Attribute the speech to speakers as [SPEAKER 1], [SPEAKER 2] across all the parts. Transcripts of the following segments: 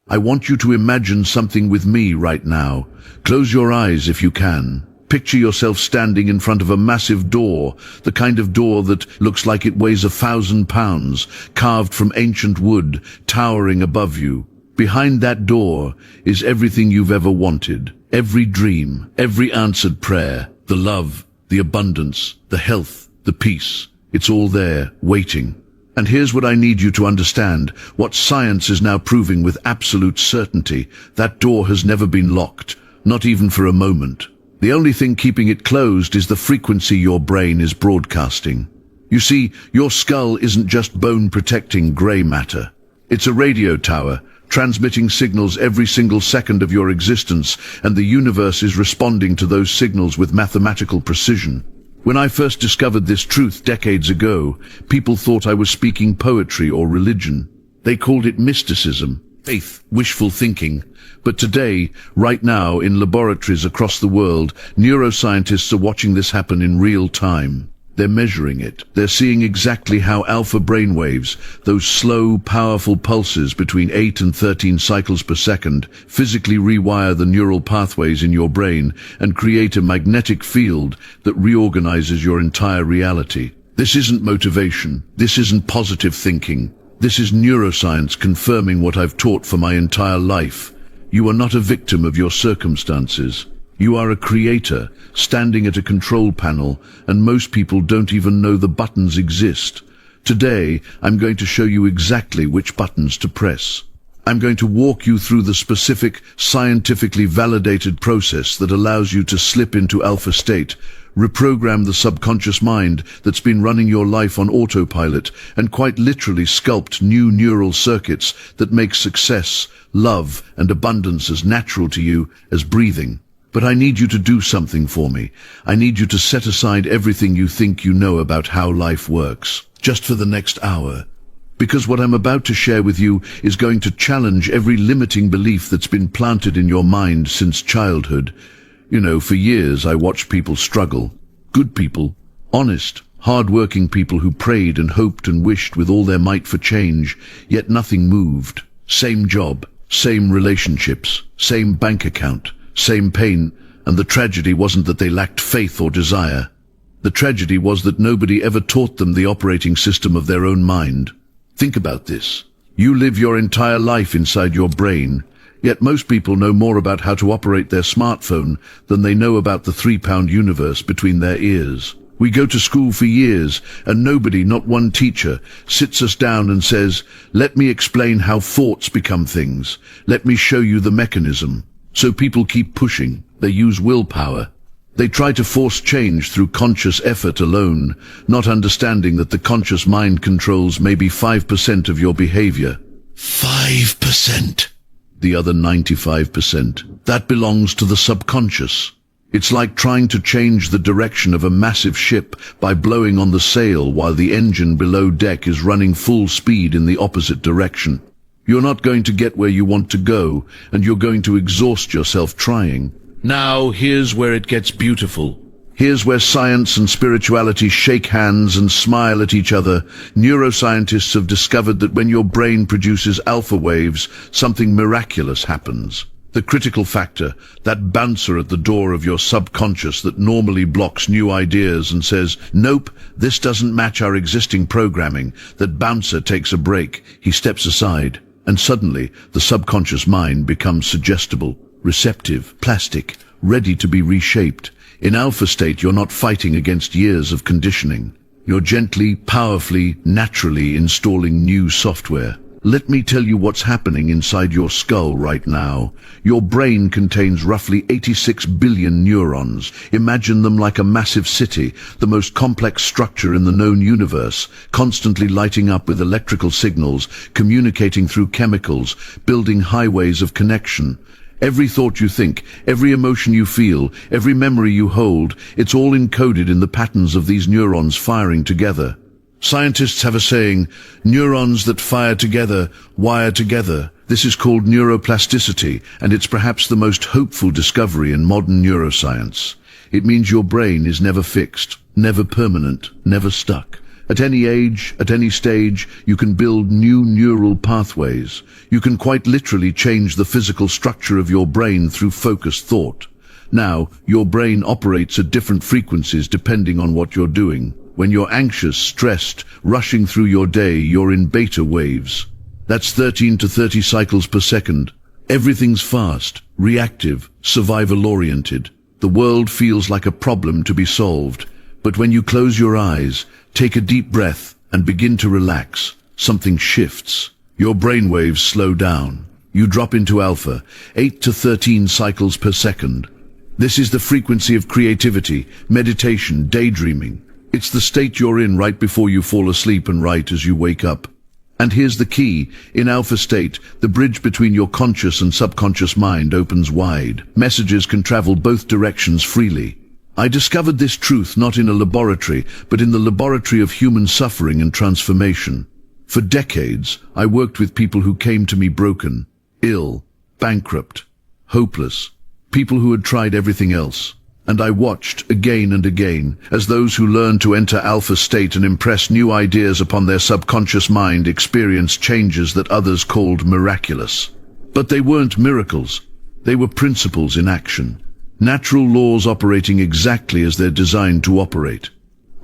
[SPEAKER 1] I want you to imagine something with me right now. Close your eyes if you can. Picture yourself standing in front of a massive door, the kind of door that looks like it weighs 1,000 pounds, carved from ancient wood, towering above you. Behind that door is everything you've ever wanted, every dream, every answered prayer, the love, the abundance, the health, the peace. It's all there, waiting. And here's what I need you to understand, what science is now proving with absolute certainty. That door has never been locked, not even for a moment. The only thing keeping it closed is the frequency your brain is broadcasting. You see, your skull isn't just bone-protecting grey matter. It's a radio tower, transmitting signals every single second of your existence, and the universe is responding to those signals with mathematical precision. When I first discovered this truth decades ago, people thought I was speaking poetry or religion. They called it mysticism, faith, wishful thinking. But today, right now, in laboratories across the world, neuroscientists are watching this happen in real time. They're measuring it. They're seeing exactly how alpha brainwaves, those slow, powerful pulses between 8 and 13 cycles per second, physically rewire the neural pathways in your brain and create a magnetic field that reorganizes your entire reality. This isn't motivation. This isn't positive thinking. This is neuroscience confirming what I've taught for my entire life. You are not a victim of your circumstances. You are a creator, standing at a control panel, and most people don't even know the buttons exist. Today, I'm going to show you exactly which buttons to press. I'm going to walk you through the specific, scientifically validated process that allows you to slip into alpha state, reprogram the subconscious mind that's been running your life on autopilot, and quite literally sculpt new neural circuits that make success, love, and abundance as natural to you as breathing. But I need you to do something for me. I need you to set aside everything you think you know about how life works, just for the next hour. Because what I'm about to share with you is going to challenge every limiting belief that's been planted in your mind since childhood. You know, for years I watched people struggle. Good people, honest, hard-working people who prayed and hoped and wished with all their might for change, yet nothing moved. Same job, same relationships, same bank account, same pain, and the tragedy wasn't that they lacked faith or desire. The tragedy was that nobody ever taught them the operating system of their own mind. Think about this. You live your entire life inside your brain, yet most people know more about how to operate their smartphone than they know about the 3-pound universe between their ears. We go to school for years, and nobody, not one teacher, sits us down and says, "Let me explain how thoughts become things. Let me show you the mechanism." So people keep pushing. They use willpower. They try to force change through conscious effort alone, not understanding that the conscious mind controls maybe 5% of your behavior. 5%! The other 95%. That belongs to the subconscious. It's like trying to change the direction of a massive ship by blowing on the sail while the engine below deck is running full speed in the opposite direction. You're not going to get where you want to go, and you're going to exhaust yourself trying. Now, here's where it gets beautiful. Here's where science and spirituality shake hands and smile at each other. Neuroscientists have discovered that when your brain produces alpha waves, something miraculous happens. The critical factor, that bouncer at the door of your subconscious that normally blocks new ideas and says, "Nope, this doesn't match our existing programming," that bouncer takes a break. He steps aside. And suddenly, the subconscious mind becomes suggestible, receptive, plastic, ready to be reshaped. In alpha state, you're not fighting against years of conditioning. You're gently, powerfully, naturally installing new software. Let me tell you what's happening inside your skull right now. Your brain contains roughly 86 billion neurons. Imagine them like a massive city, the most complex structure in the known universe, constantly lighting up with electrical signals, communicating through chemicals, building highways of connection. Every thought you think, every emotion you feel, every memory you hold, it's all encoded in the patterns of these neurons firing together. Scientists have a saying, neurons that fire together, wire together. This is called neuroplasticity, and it's perhaps the most hopeful discovery in modern neuroscience. It means your brain is never fixed, never permanent, never stuck. At any age, at any stage, you can build new neural pathways. You can quite literally change the physical structure of your brain through focused thought. Now, your brain operates at different frequencies depending on what you're doing. When you're anxious, stressed, rushing through your day, you're in beta waves. That's 13 to 30 cycles per second. Everything's fast, reactive, survival-oriented. The world feels like a problem to be solved. But when you close your eyes, take a deep breath, and begin to relax, something shifts. Your brainwaves slow down. You drop into alpha, 8 to 13 cycles per second. This is the frequency of creativity, meditation, daydreaming. It's the state you're in right before you fall asleep and right as you wake up. And here's the key. In alpha state, the bridge between your conscious and subconscious mind opens wide. Messages can travel both directions freely. I discovered this truth not in a laboratory, but in the laboratory of human suffering and transformation. For decades, I worked with people who came to me broken, ill, bankrupt, hopeless, people who had tried everything else. And I watched again and again as those who learned to enter alpha state and impress new ideas upon their subconscious mind experienced changes that others called miraculous. But they weren't miracles. They were principles in action. Natural laws operating exactly as they're designed to operate.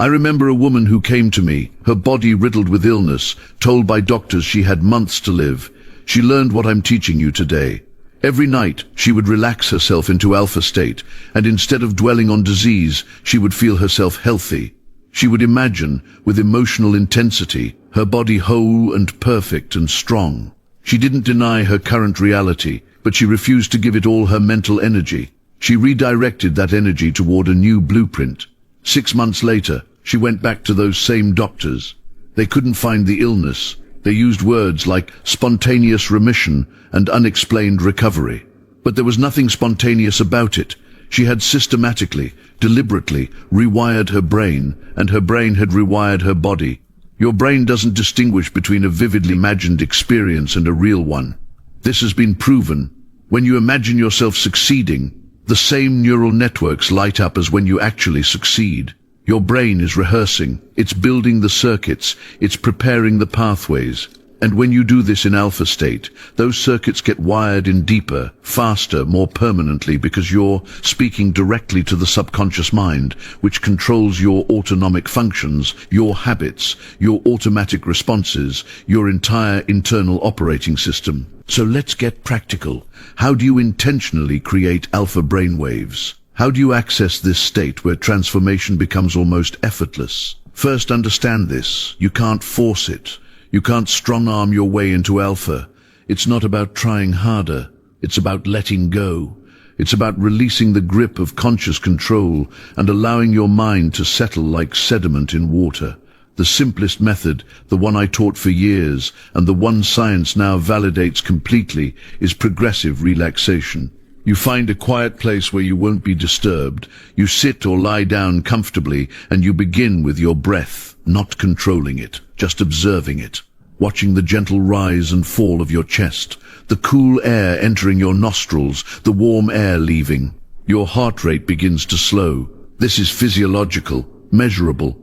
[SPEAKER 1] I remember a woman who came to me, her body riddled with illness, told by doctors she had months to live. She learned what I'm teaching you today. Every night, she would relax herself into alpha state, and instead of dwelling on disease, she would feel herself healthy. She would imagine, with emotional intensity, her body whole and perfect and strong. She didn't deny her current reality, but she refused to give it all her mental energy. She redirected that energy toward a new blueprint. 6 months later, she went back to those same doctors. They couldn't find the illness. They used words like spontaneous remission and unexplained recovery. But there was nothing spontaneous about it. She had systematically, deliberately rewired her brain, and her brain had rewired her body. Your brain doesn't distinguish between a vividly imagined experience and a real one. This has been proven. When you imagine yourself succeeding, the same neural networks light up as when you actually succeed. Your brain is rehearsing, it's building the circuits, it's preparing the pathways. And when you do this in alpha state, those circuits get wired in deeper, faster, more permanently because you're speaking directly to the subconscious mind, which controls your autonomic functions, your habits, your automatic responses, your entire internal operating system. So let's get practical. How do you intentionally create alpha brainwaves? How do you access this state where transformation becomes almost effortless? First, understand this. You can't force it. You can't strong-arm your way into alpha. It's not about trying harder. It's about letting go. It's about releasing the grip of conscious control and allowing your mind to settle like sediment in water. The simplest method, the one I taught for years, and the one science now validates completely, is progressive relaxation. You find a quiet place where you won't be disturbed. You sit or lie down comfortably, and you begin with your breath, not controlling it, just observing it, watching the gentle rise and fall of your chest, the cool air entering your nostrils, the warm air leaving. Your heart rate begins to slow. This is physiological, measurable.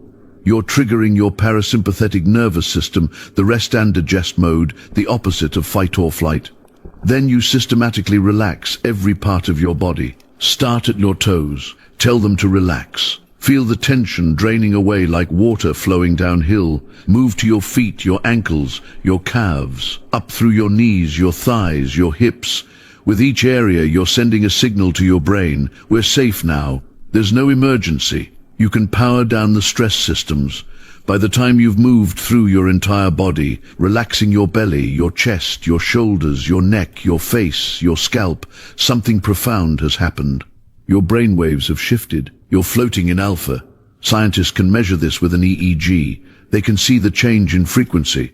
[SPEAKER 1] You're triggering your parasympathetic nervous system, the rest and digest mode, the opposite of fight or flight. Then you systematically relax every part of your body. Start at your toes. Tell them to relax. Feel the tension draining away like water flowing downhill. Move to your feet, your ankles, your calves, up through your knees, your thighs, your hips. With each area, you're sending a signal to your brain. We're safe now. There's no emergency. You can power down the stress systems. By the time you've moved through your entire body, relaxing your belly, your chest, your shoulders, your neck, your face, your scalp, something profound has happened. Your brainwaves have shifted. You're floating in alpha. Scientists can measure this with an EEG. They can see the change in frequency.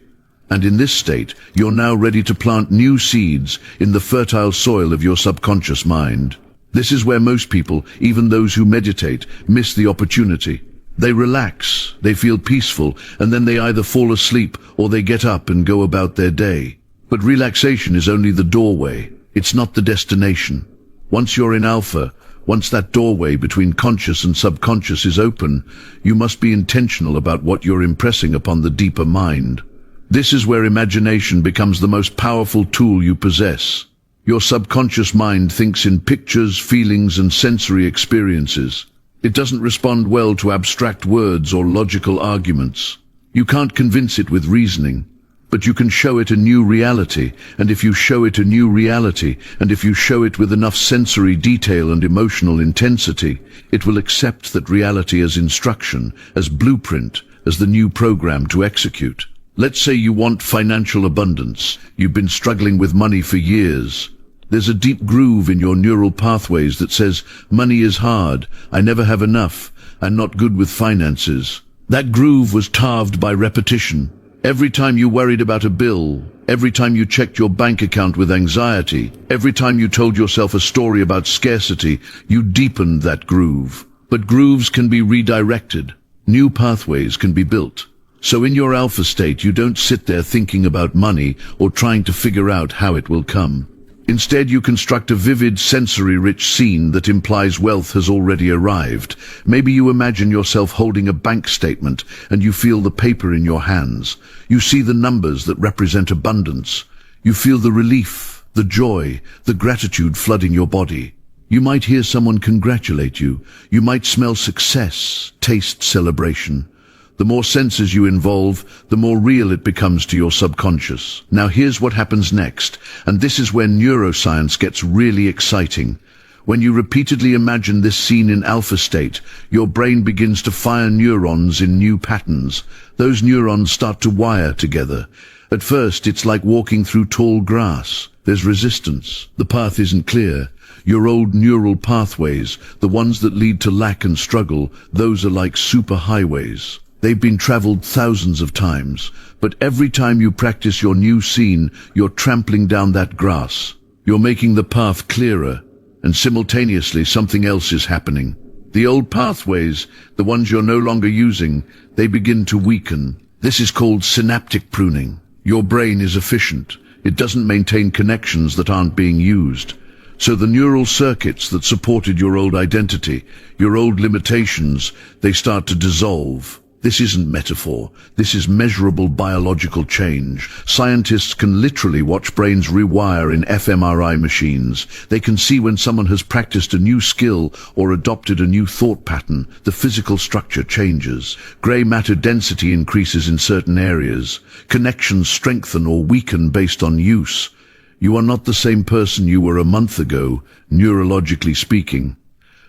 [SPEAKER 1] And in this state, you're now ready to plant new seeds in the fertile soil of your subconscious mind. This is where most people, even those who meditate, miss the opportunity. They relax, they feel peaceful, and then they either fall asleep or they get up and go about their day. But relaxation is only the doorway. It's not the destination. Once you're in alpha, Once that doorway between conscious and subconscious is open, you must be intentional about what you're impressing upon the deeper mind. This is where imagination becomes the most powerful tool you possess. Your subconscious mind thinks in pictures, feelings, and sensory experiences. It doesn't respond well to abstract words or logical arguments. You can't convince it with reasoning, but you can show it a new reality, and if you show it a new reality, and if you show it with enough sensory detail and emotional intensity, it will accept that reality as instruction, as blueprint, as the new program to execute. Let's say you want financial abundance. You've been struggling with money for years. There's a deep groove in your neural pathways that says, money is hard, I never have enough, I'm not good with finances. That groove was carved by repetition. Every time you worried about a bill, every time you checked your bank account with anxiety, every time you told yourself a story about scarcity, you deepened that groove. But grooves can be redirected. New pathways can be built. So in your alpha state, you don't sit there thinking about money or trying to figure out how it will come. Instead, you construct a vivid, sensory-rich scene that implies wealth has already arrived. Maybe you imagine yourself holding a bank statement and you feel the paper in your hands. You see the numbers that represent abundance. You feel the relief, the joy, the gratitude flooding your body. You might hear someone congratulate you. You might smell success, taste celebration. The more senses you involve, the more real it becomes to your subconscious. Now here's what happens next, and this is where neuroscience gets really exciting. When you repeatedly imagine this scene in alpha state, your brain begins to fire neurons in new patterns. Those neurons start to wire together. At first, it's like walking through tall grass. There's resistance. The path isn't clear. Your old neural pathways, the ones that lead to lack and struggle, those are like superhighways. They've been traveled thousands of times, but every time you practice your new scene, you're trampling down that grass. You're making the path clearer, and simultaneously something else is happening. The old pathways, the ones you're no longer using, they begin to weaken. This is called synaptic pruning. Your brain is efficient. It doesn't maintain connections that aren't being used. So the neural circuits that supported your old identity, your old limitations, they start to dissolve. This isn't metaphor. This is measurable biological change. Scientists can literally watch brains rewire in fMRI machines. They can see when someone has practiced a new skill or adopted a new thought pattern, the physical structure changes. Gray matter density increases in certain areas. Connections strengthen or weaken based on use. You are not the same person you were a month ago, neurologically speaking.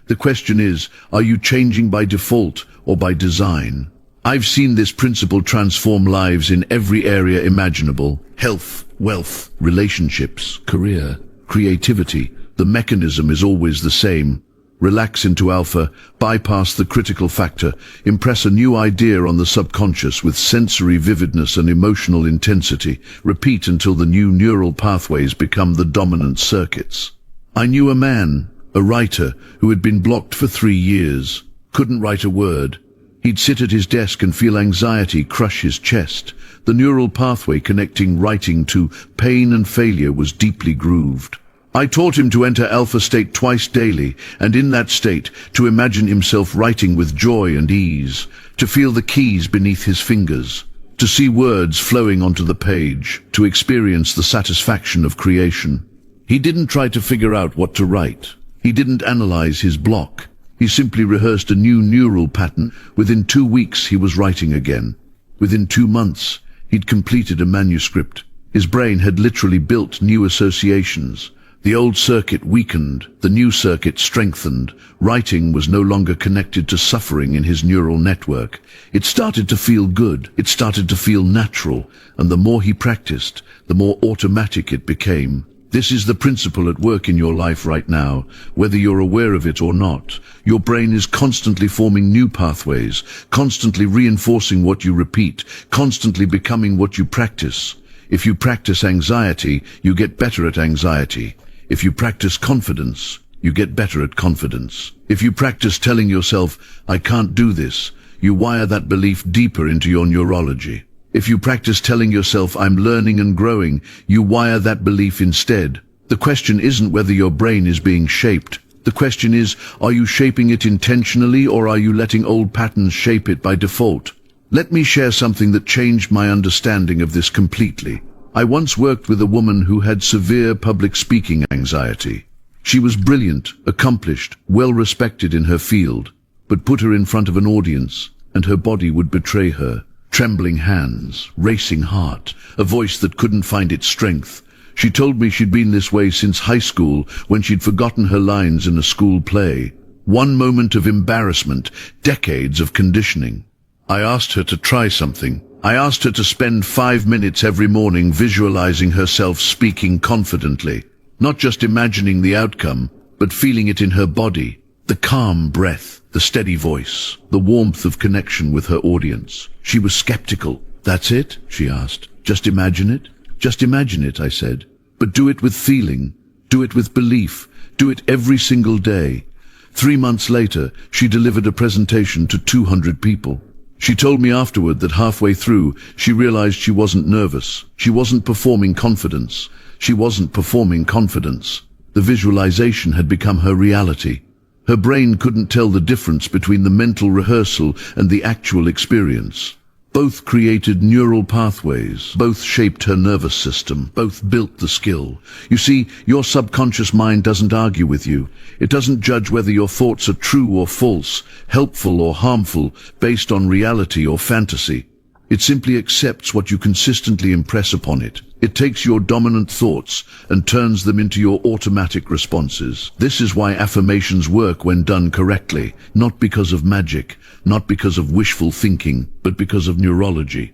[SPEAKER 1] The question is, are you changing by default or by design? I've seen this principle transform lives in every area imaginable. Health, wealth, relationships, career, creativity. The mechanism is always the same. Relax into alpha, bypass the critical factor, impress a new idea on the subconscious with sensory vividness and emotional intensity. Repeat until the new neural pathways become the dominant circuits. I knew a man, a writer, who had been blocked for 3 years. Couldn't write a word. He'd sit at his desk and feel anxiety crush his chest. The neural pathway connecting writing to pain and failure was deeply grooved. I taught him to enter alpha state twice daily, and in that state, to imagine himself writing with joy and ease, to feel the keys beneath his fingers, to see words flowing onto the page, to experience the satisfaction of creation. He didn't try to figure out what to write. He didn't analyze his block. He simply rehearsed a new neural pattern. Within 2 weeks, he was writing again. Within 2 months, he'd completed a manuscript. His brain had literally built new associations. The old circuit weakened, the new circuit strengthened. Writing was no longer connected to suffering in his neural network. It started to feel good, it started to feel natural, and the more he practiced, the more automatic it became. This is the principle at work in your life right now, whether you're aware of it or not. Your brain is constantly forming new pathways, constantly reinforcing what you repeat, constantly becoming what you practice. If you practice anxiety, you get better at anxiety. If you practice confidence, you get better at confidence. If you practice telling yourself, I can't do this, you wire that belief deeper into your neurology. If you practice telling yourself, I'm learning and growing, you wire that belief instead. The question isn't whether your brain is being shaped, The question is, are you shaping it intentionally or are you letting old patterns shape it by default? Let me share something that changed my understanding of this completely. I once worked with a woman who had severe public speaking anxiety. She was brilliant, accomplished, well-respected in her field, but put her in front of an audience and her body would betray her. Trembling hands, racing heart, a voice that couldn't find its strength. She told me she'd been this way since high school when she'd forgotten her lines in a school play. One moment of embarrassment, decades of conditioning. I asked her to try something. I asked her to spend 5 minutes every morning visualizing herself speaking confidently, not just imagining the outcome, but feeling it in her body. The calm breath, the steady voice, the warmth of connection with her audience. She was skeptical. "That's it?" she asked. "Just imagine it?" "Just imagine it," I said. "But do it with feeling. Do it with belief. Do it every single day." 3 months later, she delivered a presentation to 200 people. She told me afterward that halfway through, she realized she wasn't nervous. She wasn't performing confidence. She wasn't performing confidence. The visualization had become her reality. Her brain couldn't tell the difference between the mental rehearsal and the actual experience. Both created neural pathways, both shaped her nervous system, both built the skill. You see, your subconscious mind doesn't argue with you. It doesn't judge whether your thoughts are true or false, helpful or harmful, based on reality or fantasy. It simply accepts what you consistently impress upon it. It takes your dominant thoughts and turns them into your automatic responses. This is why affirmations work when done correctly, not because of magic, not because of wishful thinking, but because of neurology.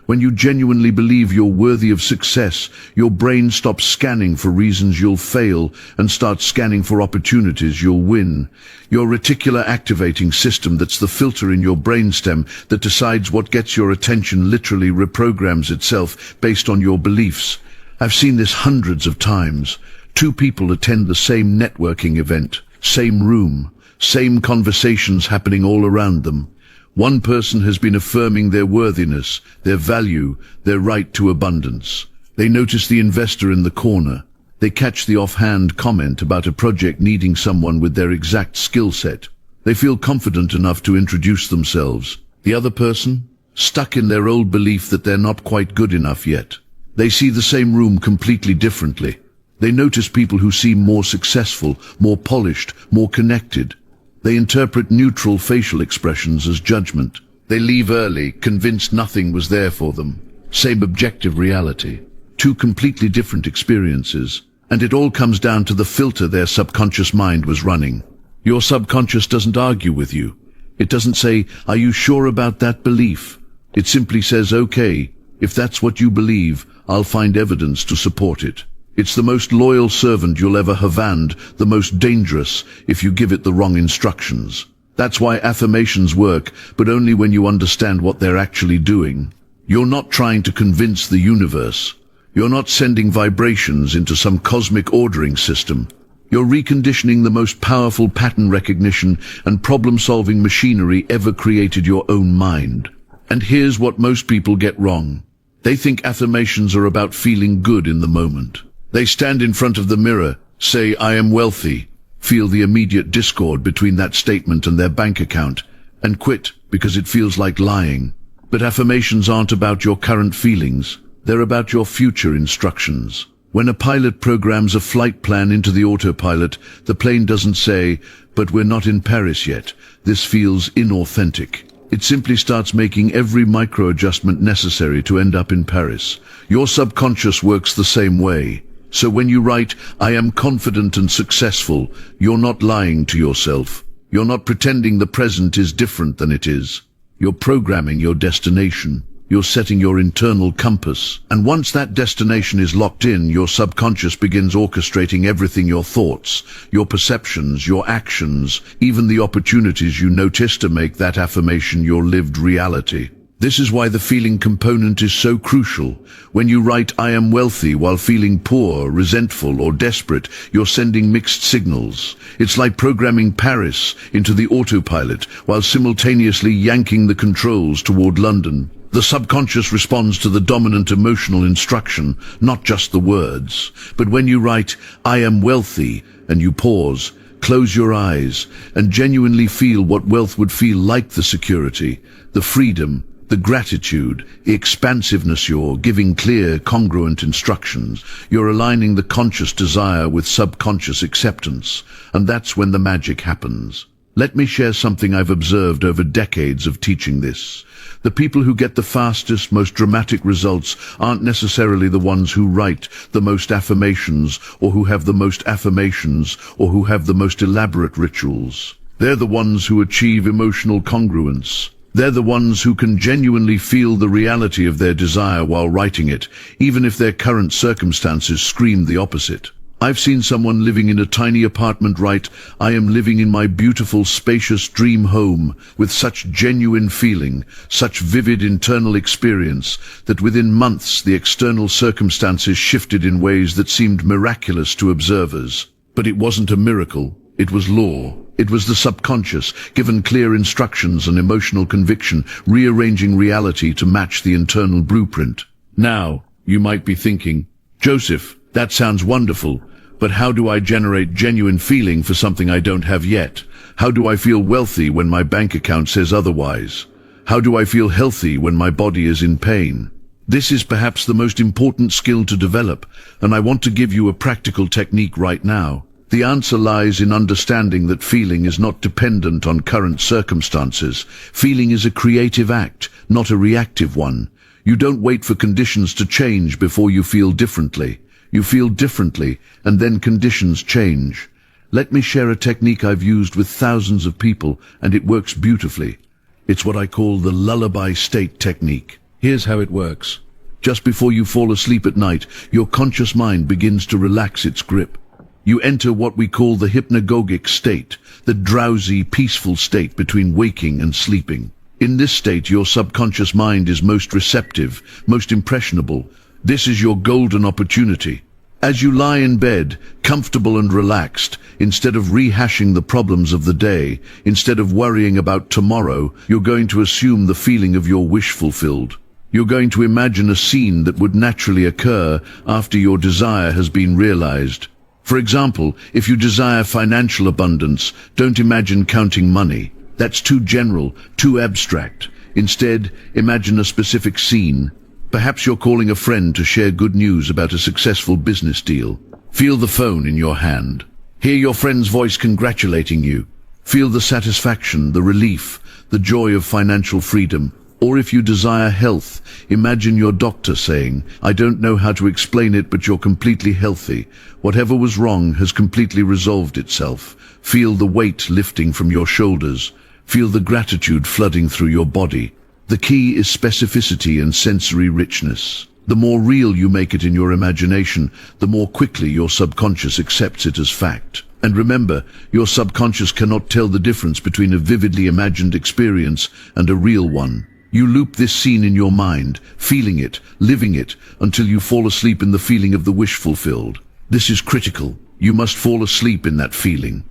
[SPEAKER 1] When you genuinely believe you're worthy of success, your brain stops scanning for reasons you'll fail and starts scanning for opportunities you'll win. Your reticular activating system, that's the filter in your brainstem that decides what gets your attention, literally reprograms itself based on your beliefs. I've seen this hundreds of times. 2 people attend the same networking event, same room, same conversations happening all around them. One person has been affirming their worthiness, their value, their right to abundance. They notice the investor in the corner. They catch the offhand comment about a project needing someone with their exact skill set. They feel confident enough to introduce themselves. The other person, stuck in their old belief that they're not quite good enough yet. They see the same room completely differently. They notice people who seem more successful, more polished, more connected. They interpret neutral facial expressions as judgment. They leave early, convinced nothing was there for them. Same objective reality. 2 completely different experiences. And it all comes down to the filter their subconscious mind was running. Your subconscious doesn't argue with you. It doesn't say, "Are you sure about that belief?" It simply says, "Okay, if that's what you believe, I'll find evidence to support it." It's the most loyal servant you'll ever have and the most dangerous if you give it the wrong instructions. That's why affirmations work, but only when you understand what they're actually doing. You're not trying to convince the universe. You're not sending vibrations into some cosmic ordering system. You're reconditioning the most powerful pattern recognition and problem-solving machinery ever created, your own mind. And here's what most people get wrong. They think affirmations are about feeling good in the moment. They stand in front of the mirror, say, "I am wealthy," feel the immediate discord between that statement and their bank account, and quit because it feels like lying. But affirmations aren't about your current feelings. They're about your future instructions. When a pilot programs a flight plan into the autopilot, the plane doesn't say, "But we're not in Paris yet. This feels inauthentic." It simply starts making every micro-adjustment necessary to end up in Paris. Your subconscious works the same way. So when you write, "I am confident and successful," you're not lying to yourself. You're not pretending the present is different than it is. You're programming your destination. You're setting your internal compass. And once that destination is locked in, your subconscious begins orchestrating everything: your thoughts, your perceptions, your actions, even the opportunities you notice to make that affirmation your lived reality. This is why the feeling component is so crucial. When you write, "I am wealthy," while feeling poor, resentful, or desperate, you're sending mixed signals. It's like programming Paris into the autopilot while simultaneously yanking the controls toward London. The subconscious responds to the dominant emotional instruction, not just the words. But when you write, "I am wealthy," and you pause, Close your eyes and genuinely feel what wealth would feel like: the security, the freedom, the gratitude, the expansiveness. You're giving clear, congruent instructions. You're aligning the conscious desire with subconscious acceptance, and that's when the magic happens. Let me share something I've observed over decades of teaching this. The people who get the fastest, most dramatic results aren't necessarily the ones who write the most affirmations, or who have the most affirmations, or who have the most elaborate rituals. They're the ones who achieve emotional congruence. They're the ones who can genuinely feel the reality of their desire while writing it, even if their current circumstances scream the opposite. I've seen someone living in a tiny apartment write, "I am living in my beautiful, spacious dream home," with such genuine feeling, such vivid internal experience, that within months the external circumstances shifted in ways that seemed miraculous to observers. But it wasn't a miracle, it was law. It was the subconscious, given clear instructions and emotional conviction, rearranging reality to match the internal blueprint. Now, you might be thinking, "Joseph, that sounds wonderful, but how do I generate genuine feeling for something I don't have yet? How do I feel wealthy when my bank account says otherwise? How do I feel healthy when my body is in pain?" This is perhaps the most important skill to develop, and I want to give you a practical technique right now. The answer lies in understanding that feeling is not dependent on current circumstances. Feeling is a creative act, not a reactive one. You don't wait for conditions to change before you feel differently. You feel differently, and then conditions change. Let me share a technique I've used with thousands of people, and it works beautifully. It's what I call the lullaby state technique. Here's how it works. Just before you fall asleep at night, your conscious mind begins to relax its grip. You enter what we call the hypnagogic state, the drowsy, peaceful state between waking and sleeping. In this state, your subconscious mind is most receptive, most impressionable. This is your golden opportunity. As you lie in bed, comfortable and relaxed, instead of rehashing the problems of the day, instead of worrying about tomorrow, you're going to assume the feeling of your wish fulfilled. You're going to imagine a scene that would naturally occur after your desire has been realized. For example, if you desire financial abundance, don't imagine counting money. That's too general, too abstract. Instead, imagine a specific scene. Perhaps you're calling a friend to share good news about a successful business deal. Feel the phone in your hand. Hear your friend's voice congratulating you. Feel the satisfaction, the relief, the joy of financial freedom. Or if you desire health, imagine your doctor saying, "I don't know how to explain it, but you're completely healthy. Whatever was wrong has completely resolved itself." Feel the weight lifting from your shoulders. Feel the gratitude flooding through your body. The key is specificity and sensory richness. The more real you make it in your imagination, the more quickly your subconscious accepts it as fact. And remember, your subconscious cannot tell the difference between a vividly imagined experience and a real one. You loop this scene in your mind, feeling it, living it, until you fall asleep in the feeling of the wish fulfilled. This is critical. You must fall asleep in that feeling.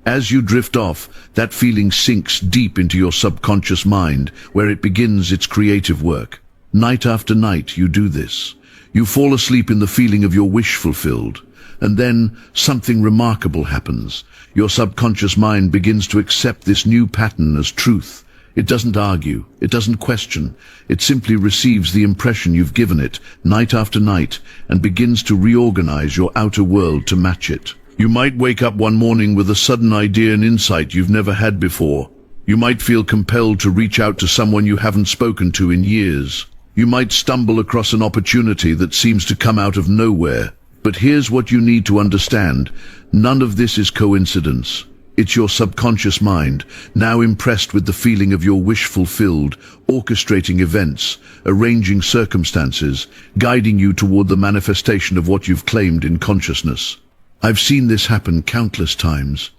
[SPEAKER 1] As you drift off, that feeling sinks deep into your subconscious mind, where it begins its creative work. Night after night, you do this. You fall asleep in the feeling of your wish fulfilled. And then something remarkable happens. Your subconscious mind begins to accept this new pattern as truth. It doesn't argue, it doesn't question, it simply receives the impression you've given it, night after night, and begins to reorganize your outer world to match it. You might wake up one morning with a sudden idea and insight you've never had before. You might feel compelled to reach out to someone you haven't spoken to in years. You might stumble across an opportunity that seems to come out of nowhere. But here's what you need to understand. None of this is coincidence. It's your subconscious mind, now impressed with the feeling of your wish fulfilled, orchestrating events, arranging circumstances, guiding you toward the manifestation of what you've claimed in consciousness. I've seen this happen countless times.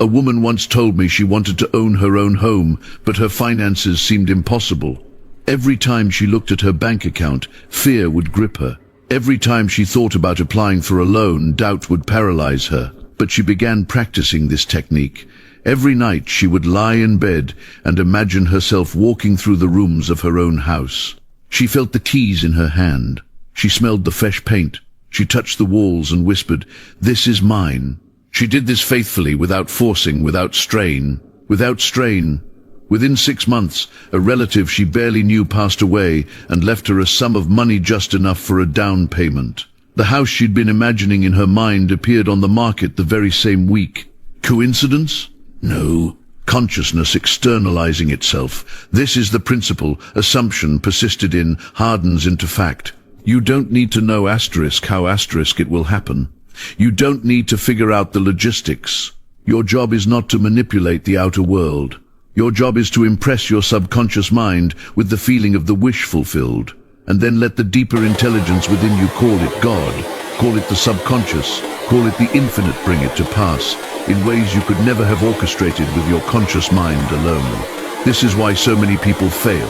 [SPEAKER 1] A woman once told me she wanted to own her own home, but her finances seemed impossible. Every time she looked at her bank account, fear would grip her. Every time she thought about applying for a loan, doubt would paralyze her. But she began practicing this technique. Every night she would lie in bed and imagine herself walking through the rooms of her own house. She felt the keys in her hand. She smelled the fresh paint. She touched the walls and whispered, "This is mine." She did this faithfully, without forcing, without strain. Within 6 months, a relative she barely knew passed away and left her a sum of money just enough for a down payment. The house she'd been imagining in her mind appeared on the market the very same week. Coincidence? No. Consciousness externalizing itself. This is the principle. Assumption persisted in hardens into fact. You don't need to know how it will happen. You don't need to figure out the logistics. Your job is not to manipulate the outer world. Your job is to impress your subconscious mind with the feeling of the wish fulfilled, and then let the deeper intelligence within you, call it God, call it the subconscious, call it the infinite, bring it to pass in ways you could never have orchestrated with your conscious mind alone. This is why so many people fail.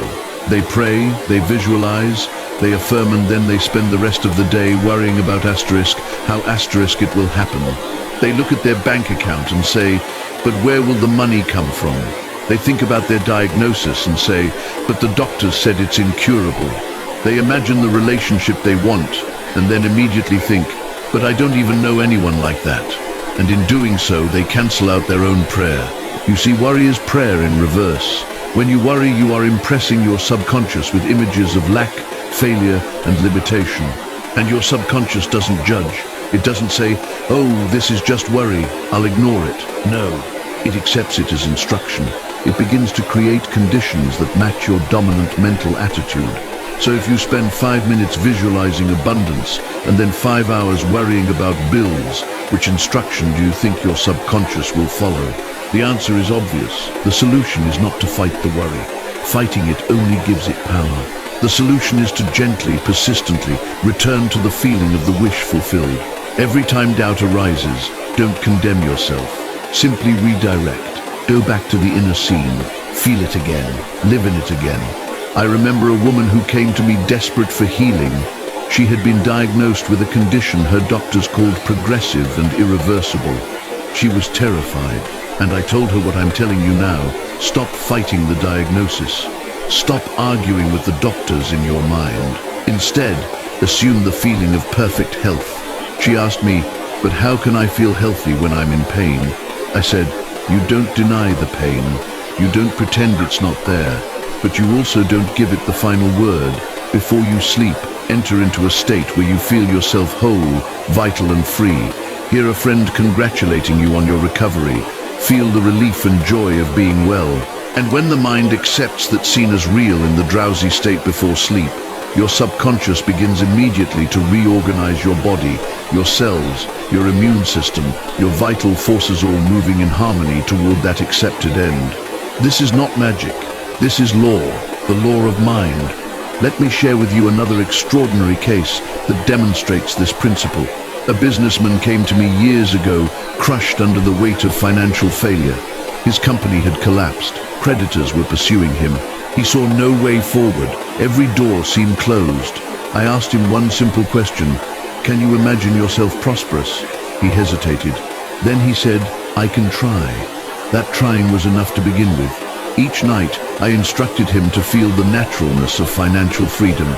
[SPEAKER 1] They pray, they visualize, they affirm, and then they spend the rest of the day worrying about how it will happen. They look at their bank account and say, but where will the money come from? They think about their diagnosis and say, but the doctors said it's incurable. They imagine the relationship they want and then immediately think, but I don't even know anyone like that. And in doing so, they cancel out their own prayer. You see, worry is prayer in reverse. When you worry, you are impressing your subconscious with images of lack, failure, and limitation. And your subconscious doesn't judge. It doesn't say, oh, this is just worry, I'll ignore it. No, it accepts it as instruction. It begins to create conditions that match your dominant mental attitude. So if you spend 5 minutes visualizing abundance and then 5 hours worrying about bills, which instruction do you think your subconscious will follow? The answer is obvious. The solution is not to fight the worry. Fighting it only gives it power. The solution is to gently, persistently return to the feeling of the wish fulfilled. Every time doubt arises, don't condemn yourself. Simply redirect. Go back to the inner scene. Feel it again. Live in it again. I remember a woman who came to me desperate for healing. She had been diagnosed with a condition her doctors called progressive and irreversible. She was terrified, and I told her what I'm telling you now. Stop fighting the diagnosis. Stop arguing with the doctors in your mind. Instead, assume the feeling of perfect health. She asked me, but how can I feel healthy when I'm in pain? I said, you don't deny the pain. You don't pretend it's not there. But you also don't give it the final word. Before you sleep, enter into a state where you feel yourself whole, vital and free. Hear a friend congratulating you on your recovery. Feel the relief and joy of being well. And when the mind accepts that's seen as real in the drowsy state before sleep, your subconscious begins immediately to reorganize your body, your cells, your immune system, your vital forces, all moving in harmony toward that accepted end. This is not magic. This is law, the law of mind. Let me share with you another extraordinary case that demonstrates this principle. A businessman came to me years ago, crushed under the weight of financial failure. His company had collapsed. Creditors were pursuing him. He saw no way forward. Every door seemed closed. I asked him one simple question. Can you imagine yourself prosperous? He hesitated. Then he said, I can try. That trying was enough to begin with. Each night, I instructed him to feel the naturalness of financial freedom.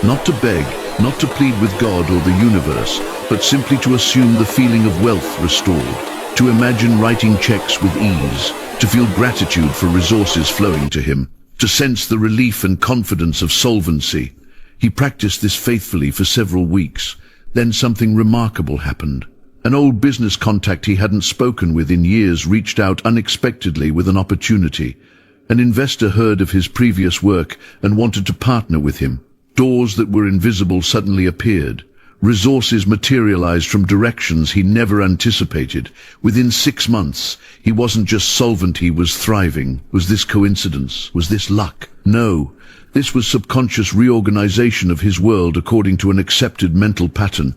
[SPEAKER 1] Not to beg, not to plead with God or the universe, but simply to assume the feeling of wealth restored. To imagine writing checks with ease. To feel gratitude for resources flowing to him. To sense the relief and confidence of solvency. He practiced this faithfully for several weeks. Then something remarkable happened. An old business contact he hadn't spoken with in years reached out unexpectedly with an opportunity. An investor heard of his previous work and wanted to partner with him. Doors that were invisible suddenly appeared. Resources materialized from directions he never anticipated. Within 6 months, he wasn't just solvent, he was thriving. Was this coincidence? Was this luck? No. This was subconscious reorganization of his world according to an accepted mental pattern.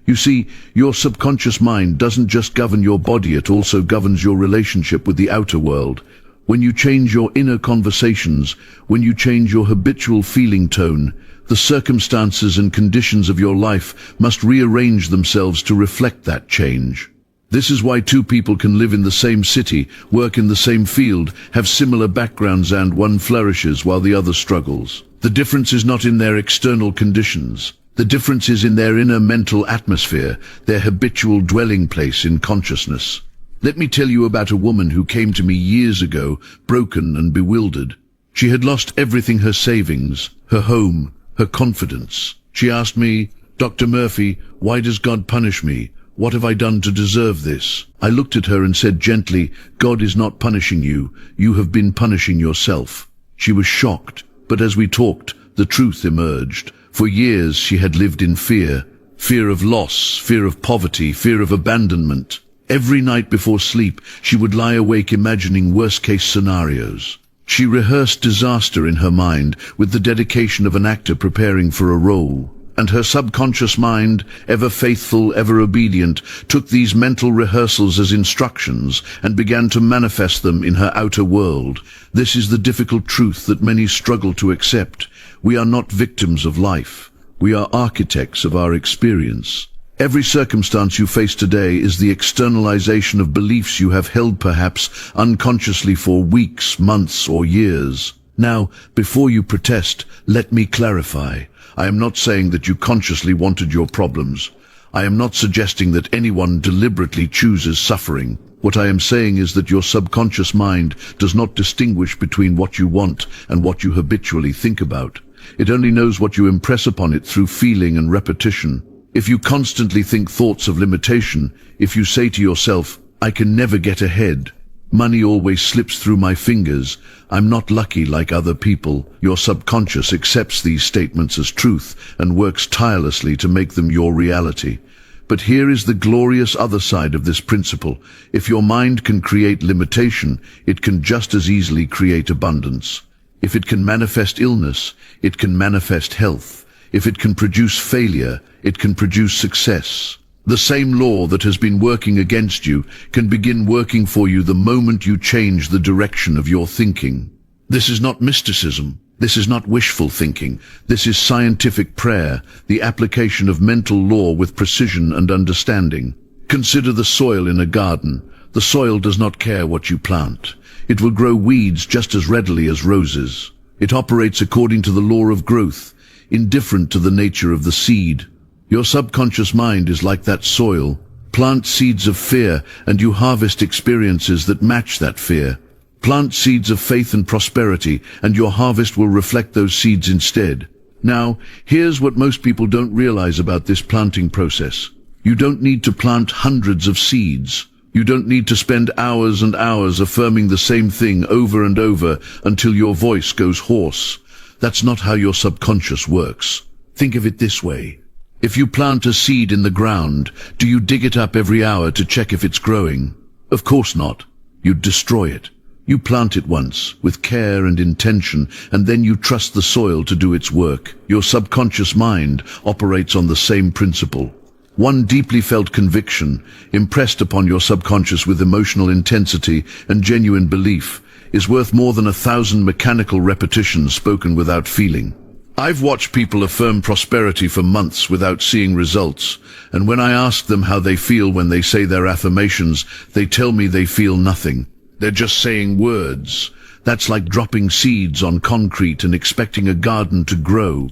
[SPEAKER 1] You see, your subconscious mind doesn't just govern your body, it also governs your relationship with the outer world. When you change your inner conversations, when you change your habitual feeling tone, the circumstances and conditions of your life must rearrange themselves to reflect that change. This is why two people can live in the same city, work in the same field, have similar backgrounds, and one flourishes while the other struggles. The difference is not in their external conditions. The difference is in their inner mental atmosphere, their habitual dwelling place in consciousness. Let me tell you about a woman who came to me years ago, broken and bewildered. She had lost everything: her savings, her home, her confidence. She asked me, "Dr. Murphy, why does God punish me? What have I done to deserve this?" I looked at her and said gently, "God is not punishing you. You have been punishing yourself." She was shocked, but as we talked, the truth emerged. For years she had lived in fear. Fear of loss, fear of poverty, fear of abandonment. Every night before sleep, she would lie awake imagining worst-case scenarios. She rehearsed disaster in her mind with the dedication of an actor preparing for a role. And her subconscious mind, ever faithful, ever obedient, took these mental rehearsals as instructions and began to manifest them in her outer world. This is the difficult truth that many struggle to accept. We are not victims of life. We are architects of our experience. Every circumstance you face today is the externalization of beliefs you have held perhaps unconsciously for weeks, months, or years. Now, before you protest, let me clarify. I am not saying that you consciously wanted your problems. I am not suggesting that anyone deliberately chooses suffering. What I am saying is that your subconscious mind does not distinguish between what you want and what you habitually think about. It only knows what you impress upon it through feeling and repetition. If you constantly think thoughts of limitation, if you say to yourself, "I can never get ahead," "Money always slips through my fingers," "I'm not lucky like other people," your subconscious accepts these statements as truth and works tirelessly to make them your reality. But here is the glorious other side of this principle. If your mind can create limitation, it can just as easily create abundance. If it can manifest illness, it can manifest health. If it can produce failure, it can produce success. The same law that has been working against you can begin working for you the moment you change the direction of your thinking. This is not mysticism. This is not wishful thinking. This is scientific prayer, the application of mental law with precision and understanding. Consider the soil in a garden. The soil does not care what you plant. It will grow weeds just as readily as roses. It operates according to the law of growth, indifferent to the nature of the seed. Your subconscious mind is like that soil. Plant seeds of fear, and you harvest experiences that match that fear. Plant seeds of faith and prosperity, and your harvest will reflect those seeds instead. Now, here's what most people don't realize about this planting process. You don't need to plant hundreds of seeds. You don't need to spend hours and hours affirming the same thing over and over until your voice goes hoarse. That's not how your subconscious works. Think of it this way. If you plant a seed in the ground, do you dig it up every hour to check if it's growing? Of course not. You'd destroy it. You plant it once, with care and intention, and then you trust the soil to do its work. Your subconscious mind operates on the same principle. One deeply felt conviction, impressed upon your subconscious with emotional intensity and genuine belief, is worth more than 1,000 mechanical repetitions spoken without feeling. I've watched people affirm prosperity for months without seeing results, and when I ask them how they feel when they say their affirmations, they tell me they feel nothing. They're just saying words. That's like dropping seeds on concrete and expecting a garden to grow.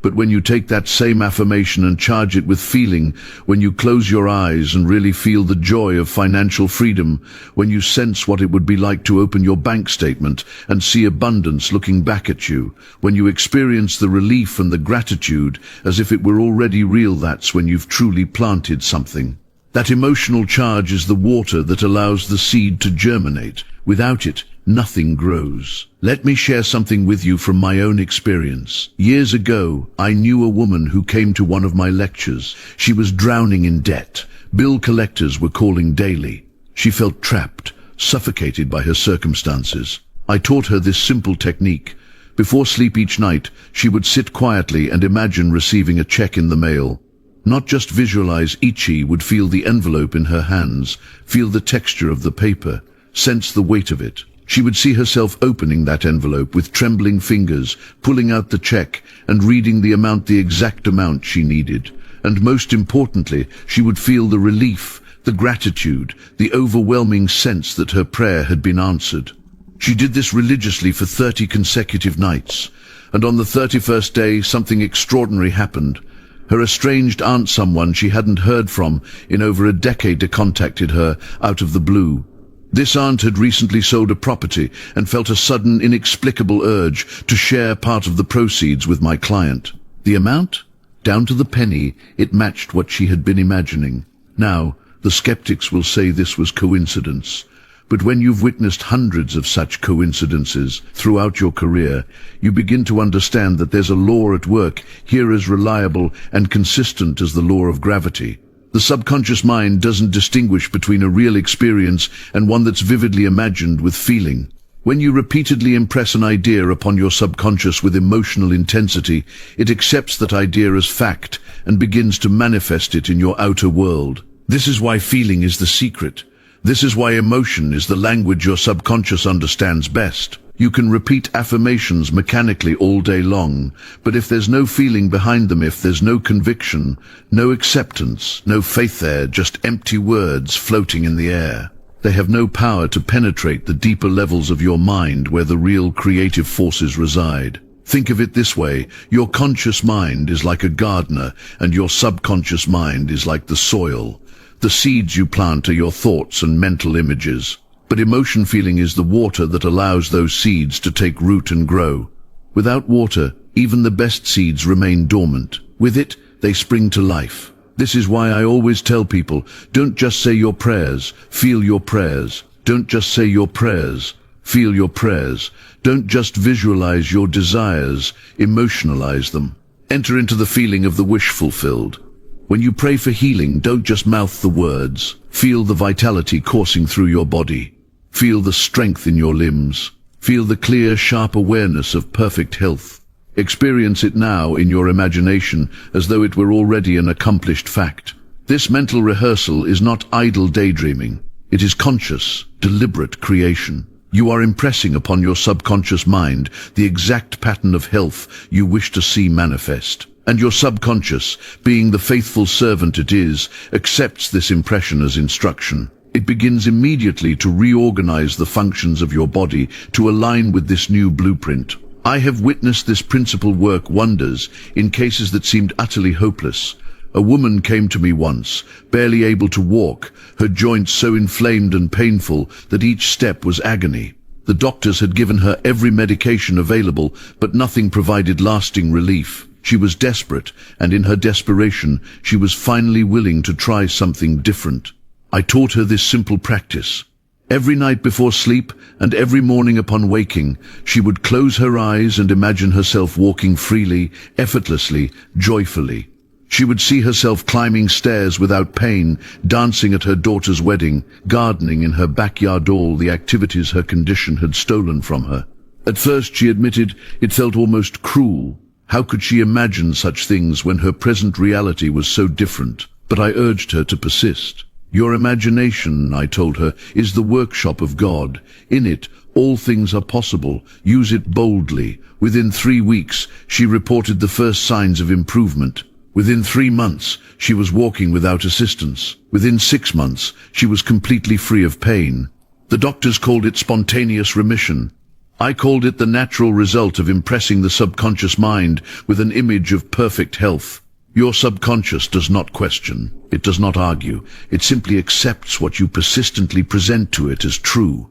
[SPEAKER 1] But when you take that same affirmation and charge it with feeling, when you close your eyes and really feel the joy of financial freedom, when you sense what it would be like to open your bank statement and see abundance looking back at you, when you experience the relief and the gratitude as if it were already real, that's when you've truly planted something. That emotional charge is the water that allows the seed to germinate. Without it, nothing grows. Let me share something with you from my own experience. Years ago, I knew a woman who came to one of my lectures. She was drowning in debt. Bill collectors were calling daily. She felt trapped, suffocated by her circumstances. I taught her this simple technique. Before sleep each night, she would sit quietly and imagine receiving a check in the mail. Not just visualize, she would feel the envelope in her hands, feel the texture of the paper, sense the weight of it. She would see herself opening that envelope with trembling fingers, pulling out the check and reading the exact amount she needed. And most importantly, she would feel the relief, the gratitude, the overwhelming sense that her prayer had been answered. She did this religiously for 30 consecutive nights. And on the 31st day, something extraordinary happened. Her estranged aunt, someone she hadn't heard from in over a decade, contacted her out of the blue. This aunt had recently sold a property and felt a sudden, inexplicable urge to share part of the proceeds with my client. The amount? Down to the penny, it matched what she had been imagining. Now, the skeptics will say this was coincidence. But when you've witnessed hundreds of such coincidences throughout your career, you begin to understand that there's a law at work here as reliable and consistent as the law of gravity. The subconscious mind doesn't distinguish between a real experience and one that's vividly imagined with feeling. When you repeatedly impress an idea upon your subconscious with emotional intensity, it accepts that idea as fact and begins to manifest it in your outer world. This is why feeling is the secret. This is why emotion is the language your subconscious understands best. You can repeat affirmations mechanically all day long, but if there's no feeling behind them, if there's no conviction, no acceptance, no faith there, just empty words floating in the air, they have no power to penetrate the deeper levels of your mind where the real creative forces reside. Think of it this way: your conscious mind is like a gardener, and your subconscious mind is like the soil. The seeds you plant are your thoughts and mental images. But emotion feeling is the water that allows those seeds to take root and grow. Without water, even the best seeds remain dormant. With it, they spring to life. This is why I always tell people, don't just say your prayers, feel your prayers. Don't just say your prayers, feel your prayers. Don't just visualize your desires, emotionalize them. Enter into the feeling of the wish fulfilled. When you pray for healing, don't just mouth the words. Feel the vitality coursing through your body. Feel the strength in your limbs. Feel the clear, sharp awareness of perfect health. Experience it now in your imagination as though it were already an accomplished fact. This mental rehearsal is not idle daydreaming. It is conscious, deliberate creation. You are impressing upon your subconscious mind the exact pattern of health you wish to see manifest. And your subconscious, being the faithful servant it is, accepts this impression as instruction. It begins immediately to reorganize the functions of your body to align with this new blueprint. I have witnessed this principle work wonders in cases that seemed utterly hopeless. A woman came to me once, barely able to walk, her joints so inflamed and painful that each step was agony. The doctors had given her every medication available, but nothing provided lasting relief. She was desperate, and in her desperation, she was finally willing to try something different. I taught her this simple practice. Every night before sleep and every morning upon waking, she would close her eyes and imagine herself walking freely, effortlessly, joyfully. She would see herself climbing stairs without pain, dancing at her daughter's wedding, gardening in her backyard, all the activities her condition had stolen from her. At first, she admitted, it felt almost cruel. How could she imagine such things when her present reality was so different? But I urged her to persist. Your imagination, I told her, is the workshop of God. In it, all things are possible. Use it boldly. Within 3 weeks, she reported the first signs of improvement. Within 3 months, she was walking without assistance. Within 6 months, she was completely free of pain. The doctors called it spontaneous remission. I called it the natural result of impressing the subconscious mind with an image of perfect health. Your subconscious does not question. It does not argue. It simply accepts what you persistently present to it as true.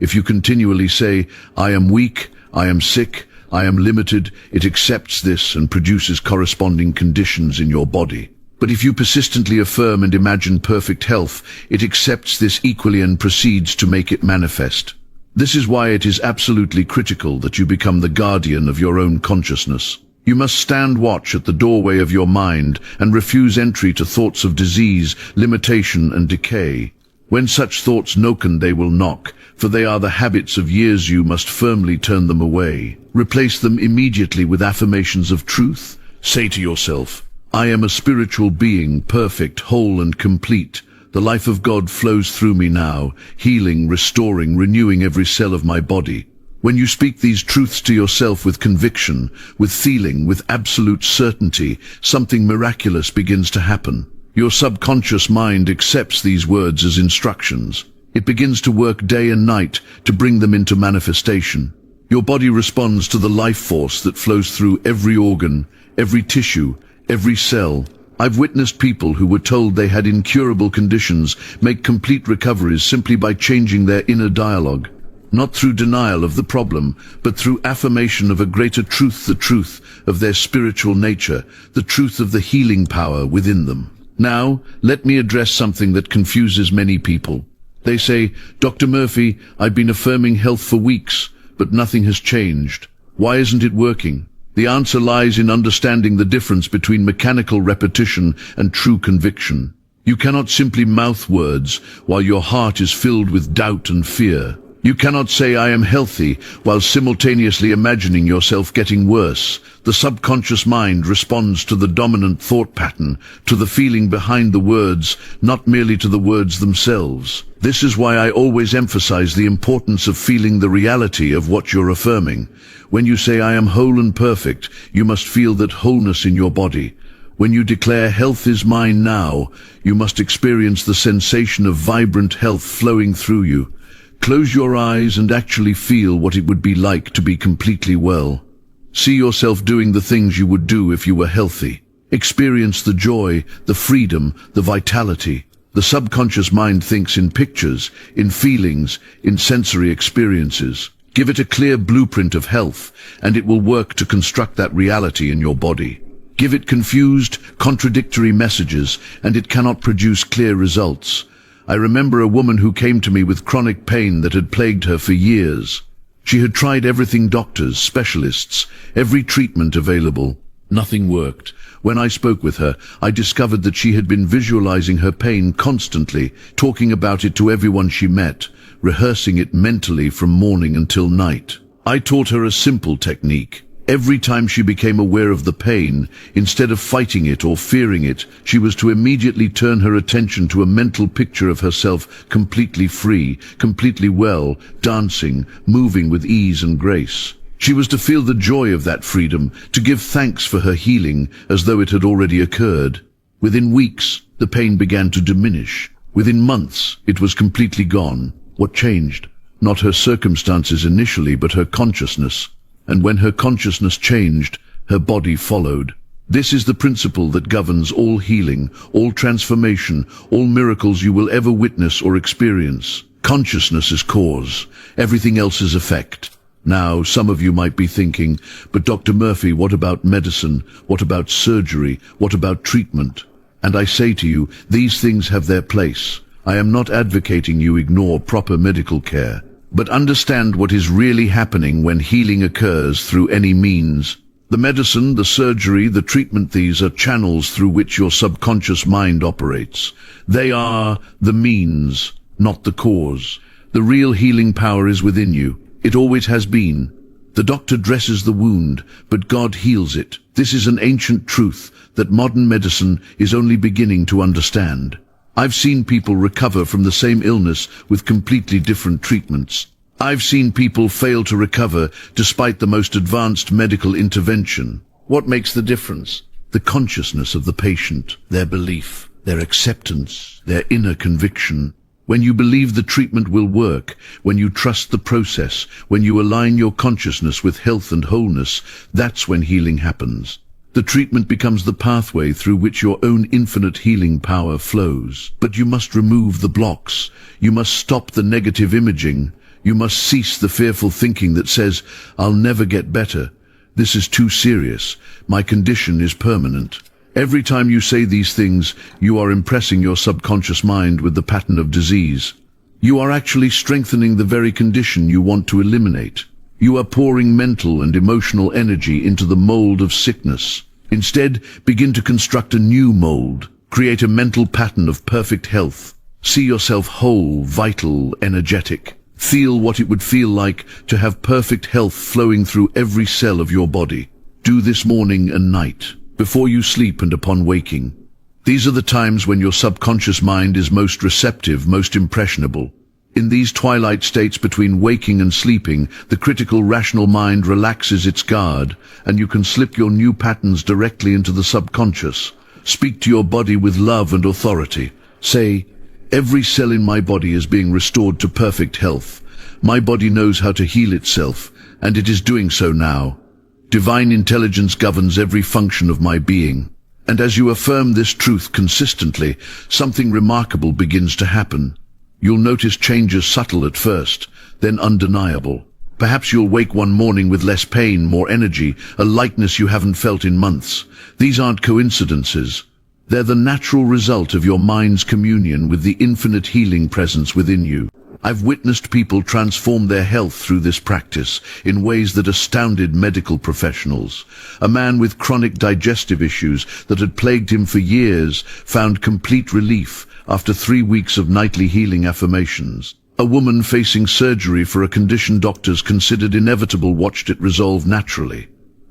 [SPEAKER 1] If you continually say, I am weak, I am sick, I am limited, it accepts this and produces corresponding conditions in your body. But if you persistently affirm and imagine perfect health, it accepts this equally and proceeds to make it manifest. This is why it is absolutely critical that you become the guardian of your own consciousness. You must stand watch at the doorway of your mind and refuse entry to thoughts of disease, limitation and decay. When such thoughts knocken, they will knock, for they are the habits of years. You must firmly turn them away. Replace them immediately with affirmations of truth. Say to yourself, I am a spiritual being, perfect, whole and complete. The life of God flows through me now, healing, restoring, renewing every cell of my body. When you speak these truths to yourself with conviction, with feeling, with absolute certainty, something miraculous begins to happen. Your subconscious mind accepts these words as instructions. It begins to work day and night to bring them into manifestation. Your body responds to the life force that flows through every organ, every tissue, every cell. I've witnessed people who were told they had incurable conditions make complete recoveries simply by changing their inner dialogue. Not through denial of the problem, but through affirmation of a greater truth, the truth of their spiritual nature, the truth of the healing power within them. Now, let me address something that confuses many people. They say, Dr. Murphy, I've been affirming health for weeks, but nothing has changed. Why isn't it working? The answer lies in understanding the difference between mechanical repetition and true conviction. You cannot simply mouth words while your heart is filled with doubt and fear. You cannot say, I am healthy, while simultaneously imagining yourself getting worse. The subconscious mind responds to the dominant thought pattern, to the feeling behind the words, not merely to the words themselves. This is why I always emphasize the importance of feeling the reality of what you're affirming. When you say, I am whole and perfect, you must feel that wholeness in your body. When you declare, health is mine now, you must experience the sensation of vibrant health flowing through you. Close your eyes and actually feel what it would be like to be completely well. See yourself doing the things you would do if you were healthy. Experience the joy, the freedom, the vitality. The subconscious mind thinks in pictures, in feelings, in sensory experiences. Give it a clear blueprint of health, and it will work to construct that reality in your body. Give it confused, contradictory messages, and it cannot produce clear results. I remember a woman who came to me with chronic pain that had plagued her for years. She had tried everything, doctors, specialists, every treatment available. Nothing worked. When I spoke with her, I discovered that she had been visualizing her pain constantly, talking about it to everyone she met, rehearsing it mentally from morning until night. I taught her a simple technique. Every time she became aware of the pain, instead of fighting it or fearing it, she was to immediately turn her attention to a mental picture of herself completely free, completely well, dancing, moving with ease and grace. She was to feel the joy of that freedom, to give thanks for her healing as though it had already occurred. Within weeks, the pain began to diminish. Within months, it was completely gone. What changed? Not her circumstances initially, but her consciousness. And when her consciousness changed, her body followed. This is the principle that governs all healing, all transformation, all miracles you will ever witness or experience. Consciousness is cause, everything else is effect. Now, some of you might be thinking, but Dr. Murphy, what about medicine? What about surgery? What about treatment? And I say to you, these things have their place. I am not advocating you ignore proper medical care. But understand what is really happening when healing occurs through any means. The medicine, the surgery, the treatment, these are channels through which your subconscious mind operates. They are the means, not the cause. The real healing power is within you. It always has been. The doctor dresses the wound, but God heals it. This is an ancient truth that modern medicine is only beginning to understand. I've seen people recover from the same illness with completely different treatments. I've seen people fail to recover despite the most advanced medical intervention. What makes the difference? The consciousness of the patient, their belief, their acceptance, their inner conviction. When you believe the treatment will work, when you trust the process, when you align your consciousness with health and wholeness, that's when healing happens. The treatment becomes the pathway through which your own infinite healing power flows. But you must remove the blocks. You must stop the negative imaging. You must cease the fearful thinking that says, I'll never get better. This is too serious. My condition is permanent. Every time you say these things, you are impressing your subconscious mind with the pattern of disease. You are actually strengthening the very condition you want to eliminate. You are pouring mental and emotional energy into the mold of sickness. Instead, begin to construct a new mold. Create a mental pattern of perfect health. See yourself whole, vital, energetic. Feel what it would feel like to have perfect health flowing through every cell of your body. Do this morning and night, before you sleep and upon waking. These are the times when your subconscious mind is most receptive, most impressionable. In these twilight states between waking and sleeping, the critical rational mind relaxes its guard, and you can slip your new patterns directly into the subconscious. Speak to your body with love and authority. Say, every cell in my body is being restored to perfect health. My body knows how to heal itself, and it is doing so now. Divine intelligence governs every function of my being. And as you affirm this truth consistently, something remarkable begins to happen. You'll notice changes subtle at first, then undeniable. Perhaps you'll wake one morning with less pain, more energy, a lightness you haven't felt in months. These aren't coincidences. They're the natural result of your mind's communion with the infinite healing presence within you. I've witnessed people transform their health through this practice in ways that astounded medical professionals. A man with chronic digestive issues that had plagued him for years found complete relief after 3 weeks of nightly healing affirmations. A woman facing surgery for a condition doctors considered inevitable watched it resolve naturally.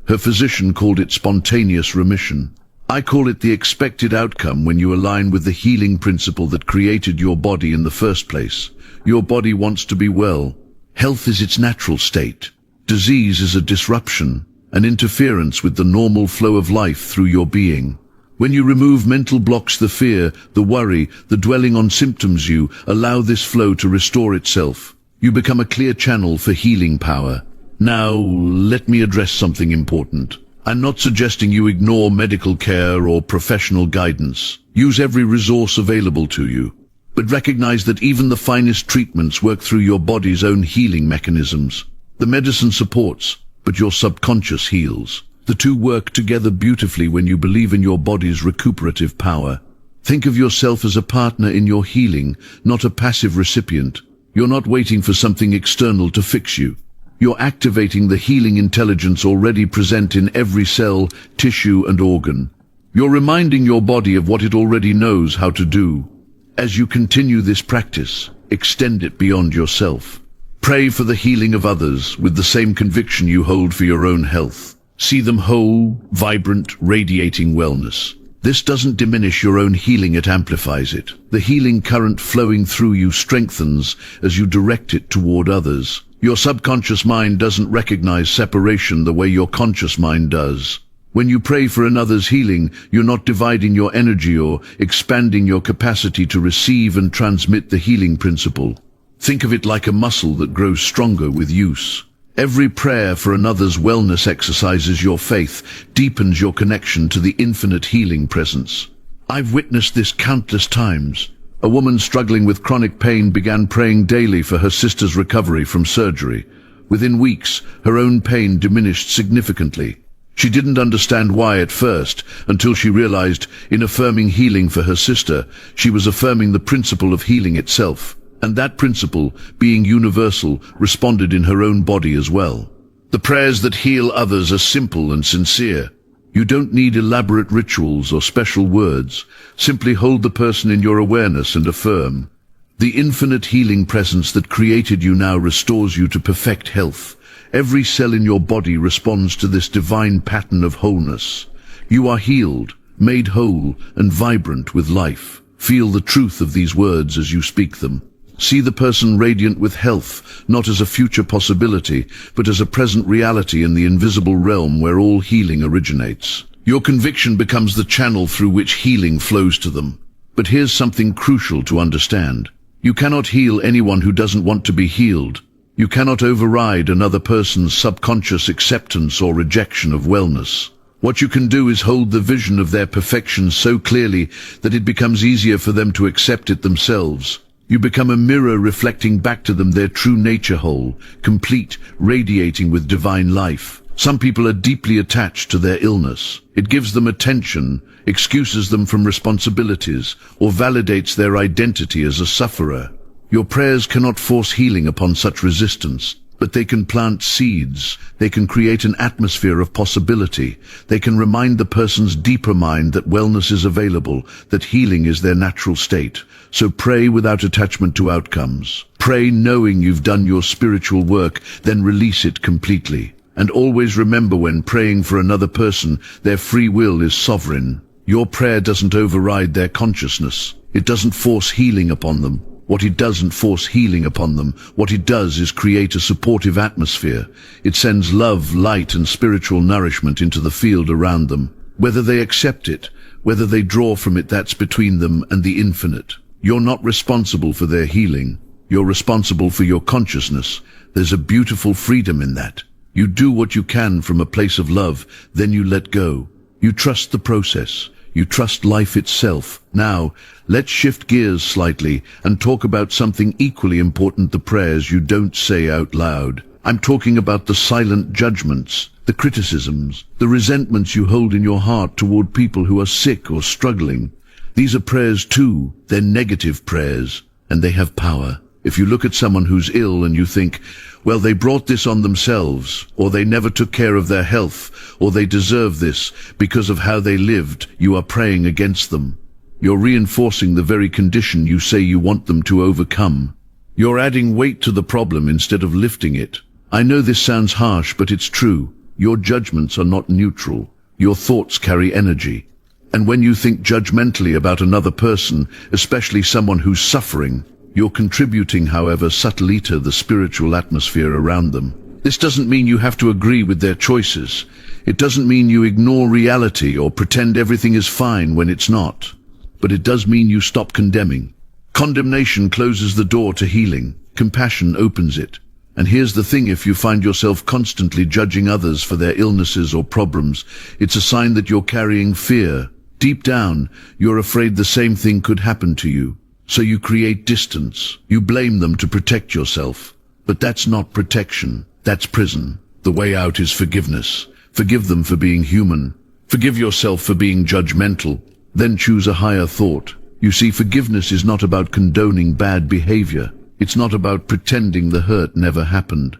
[SPEAKER 1] Her physician called it spontaneous remission. I call it the expected outcome when you align with the healing principle that created your body in the first place. Your body wants to be well. Health is its natural state. Disease is a disruption, an interference with the normal flow of life through your being. When you remove mental blocks, the fear, the worry, the dwelling on symptoms, you allow this flow to restore itself. You become a clear channel for healing power. Now, let me address something important. I'm not suggesting you ignore medical care or professional guidance. Use every resource available to you. But recognize that even the finest treatments work through your body's own healing mechanisms. The medicine supports, but your subconscious heals. The two work together beautifully when you believe in your body's recuperative power. Think of yourself as a partner in your healing, not a passive recipient. You're not waiting for something external to fix you. You're activating the healing intelligence already present in every cell, tissue, and organ. You're reminding your body of what it already knows how to do. As you continue this practice, extend it beyond yourself. Pray for the healing of others with the same conviction you hold for your own health. See them whole, vibrant, radiating wellness. This doesn't diminish your own healing, it amplifies it. The healing current flowing through you strengthens as you direct it toward others. Your subconscious mind doesn't recognize separation the way your conscious mind does. When you pray for another's healing, you're not dividing your energy or expanding your capacity to receive and transmit the healing principle. Think of it like a muscle that grows stronger with use. Every prayer for another's wellness exercises your faith, deepens your connection to the infinite healing presence. I've witnessed this countless times. A woman struggling with chronic pain began praying daily for her sister's recovery from surgery. Within weeks, her own pain diminished significantly. She didn't understand why at first, until she realized in affirming healing for her sister, she was affirming the principle of healing itself. And that principle, being universal, responded in her own body as well. The prayers that heal others are simple and sincere. You don't need elaborate rituals or special words. Simply hold the person in your awareness and affirm. The infinite healing presence that created you now restores you to perfect health. Every cell in your body responds to this divine pattern of wholeness. You are healed, made whole, and vibrant with life. Feel the truth of these words as you speak them. See the person radiant with health, not as a future possibility, but as a present reality in the invisible realm where all healing originates. Your conviction becomes the channel through which healing flows to them. But here's something crucial to understand. You cannot heal anyone who doesn't want to be healed. You cannot override another person's subconscious acceptance or rejection of wellness. What you can do is hold the vision of their perfection so clearly that it becomes easier for them to accept it themselves. You become a mirror reflecting back to them their true nature whole, complete, radiating with divine life. Some people are deeply attached to their illness. It gives them attention, excuses them from responsibilities, or validates their identity as a sufferer. Your prayers cannot force healing upon such resistance, but they can plant seeds. They can create an atmosphere of possibility. They can remind the person's deeper mind that wellness is available, that healing is their natural state. So pray without attachment to outcomes. Pray knowing you've done your spiritual work, then release it completely. And always remember, when praying for another person, their free will is sovereign. Your prayer doesn't override their consciousness. It doesn't force healing upon them. What it doesn't force healing upon them. What it does is create a supportive atmosphere. It sends love, light, and spiritual nourishment into the field around them. Whether they accept it, whether they draw from it, that's between them and the infinite. You're not responsible for their healing. You're responsible for your consciousness. There's a beautiful freedom in that. You do what you can from a place of love, then you let go. You trust the process. You trust life itself. Now, let's shift gears slightly and talk about something equally important, the prayers you don't say out loud. I'm talking about the silent judgments, the criticisms, the resentments you hold in your heart toward people who are sick or struggling. These are prayers too. They're negative prayers, and they have power. If you look at someone who's ill and you think, well, they brought this on themselves, or they never took care of their health, or they deserve this because of how they lived, you are praying against them. You're reinforcing the very condition you say you want them to overcome. You're adding weight to the problem instead of lifting it. I know this sounds harsh, but it's true. Your judgments are not neutral. Your thoughts carry energy. And when you think judgmentally about another person, especially someone who's suffering, you're contributing, however subtly, to the spiritual atmosphere around them. This doesn't mean you have to agree with their choices. It doesn't mean you ignore reality or pretend everything is fine when it's not. But it does mean you stop condemning. Condemnation closes the door to healing. Compassion opens it. And here's the thing, if you find yourself constantly judging others for their illnesses or problems, it's a sign that you're carrying fear. Deep down, you're afraid the same thing could happen to you. So you create distance. You blame them to protect yourself. But that's not protection. That's prison. The way out is forgiveness. Forgive them for being human. Forgive yourself for being judgmental. Then choose a higher thought. You see, forgiveness is not about condoning bad behavior. It's not about pretending the hurt never happened.